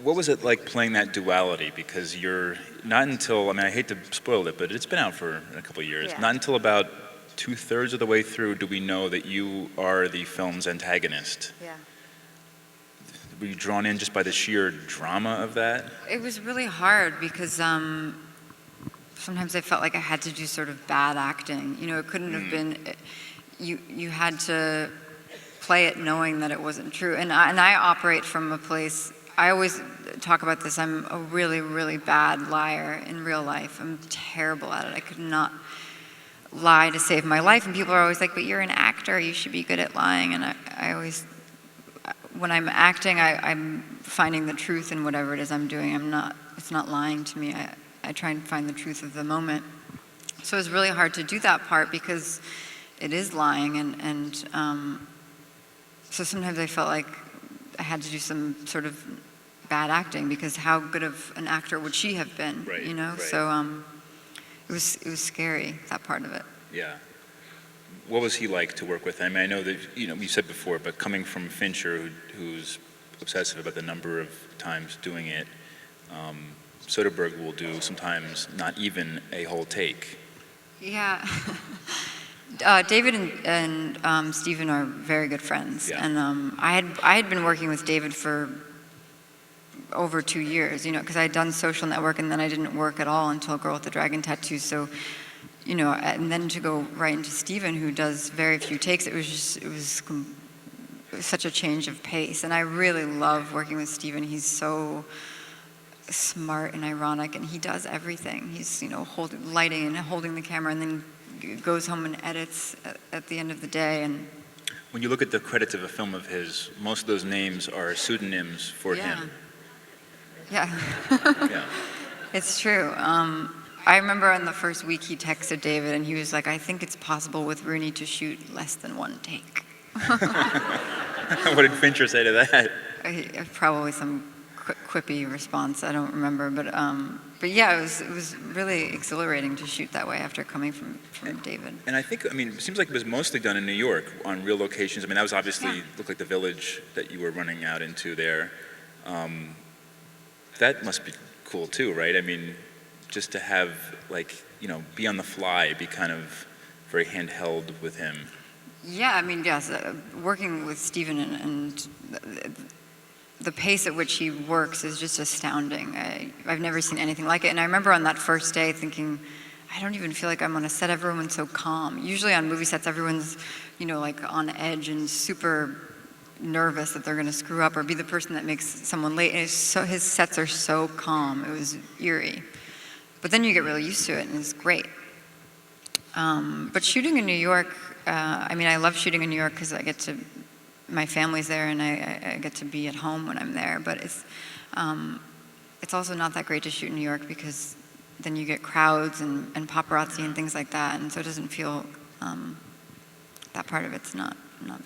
what was it like playing that duality? Because you're not until, I mean, I hate to spoil it, but it's been out for a couple of years. Yeah. Not until about 2/3 of the way through do we know that you are the film's antagonist. Yeah. Were you drawn in just by the sheer drama of that? It was really hard because sometimes I felt like I had to do sort of bad acting. You know, it couldn't have been. You had to play it knowing that it wasn't true. And I operate from a place. I always talk about this. I'm a really, really bad liar in real life. I'm terrible at it. I could not lie to save my life. And people are always like, "But you're an actor. You should be good at lying." And I always, when I'm acting, I'm finding the truth in whatever it is I'm doing. It's not lying to me. I try and find the truth of the moment. So it's really hard to do that part because it is lying, and so sometimes I felt like I had to do some sort of bad acting because how good of an actor would she have been? Right, You know, right. so it was scary, that part of it. Yeah. What was he like to work with? I mean, I know that, you said before, but coming from Fincher, who's obsessive about the number of times doing it, Soderbergh will do sometimes not even a whole take. Yeah. David and Stephen are very good friends, Yeah. and I had been working with David for over 2 years, because I had done Social Network and then I didn't work at all until Girl with the Dragon Tattoo. So, and then to go right into Stephen, who does very few takes, it was such a change of pace, and I really love working with Stephen. He's so smart and ironic, and he does everything. He's lighting and holding the camera, and then goes home and edits at the end of the day. And When you look at the credits of a film of his, most of those names are pseudonyms for him. Yeah. Yeah. It's true. I remember on the first week he texted David, and he was like, "I think it's possible with Rooney to shoot less than one take." What did Fincher say to that? Probably some quippy response. I don't remember, but yeah, it was really exhilarating to shoot that way after coming from David. And I think, it seems like it was mostly done in New York on real locations. I mean, that was obviously, Yeah. looked like the village that you were running out into there. That must be cool too, right? I mean, just to have, be on the fly, be kind of very handheld with him. Yeah, I mean, yes, working with Stephen and the pace at which he works is just astounding. I've never seen anything like it. And I remember on that first day thinking, I don't even feel like I'm on a set. Everyone's so calm. Usually on movie sets, everyone's, on edge and super nervous that they're going to screw up or be the person that makes someone late. And his sets are so calm. It was eerie. But then you get really used to it, and it's great. But shooting in New York, I love shooting in New York because my family's there, and I get to be at home when I'm there. But it's also not that great to shoot in New York because then you get crowds and paparazzi and things like that, and so it doesn't feel that part of it's not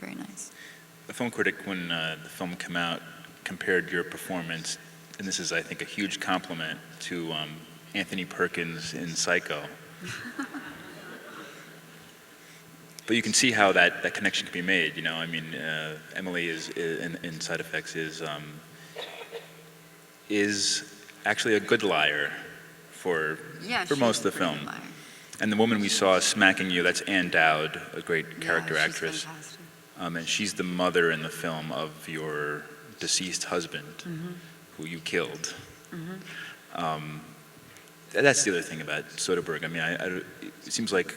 very nice. The film critic, when the film came out, compared your performance, and this is, I think, a huge compliment, to Anthony Perkins in Psycho. But you can see how that connection can be made. Emily in Side Effects is actually a good liar for most of the film. And the woman we saw smacking you, that's Ann Dowd, a great character actress. Fantastic. And she's the mother in the film of your deceased husband, who you killed. That's the other thing about Soderbergh. It seems like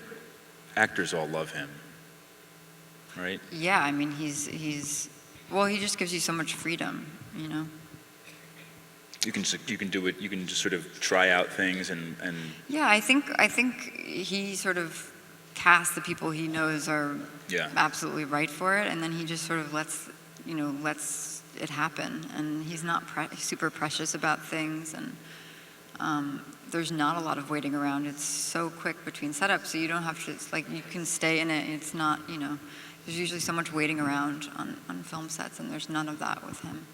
actors all love him, right? Yeah, he just gives you so much freedom, You can do it. You can just sort of try out things and. Yeah, I think he sort of casts the people he knows are absolutely right for it, and then he just sort of lets it happen. And he's not super precious about things, and there's not a lot of waiting around. It's so quick between setups, so you don't have to. It's like you can stay in it. It's not, there's usually so much waiting around on film sets, and there's none of that with him.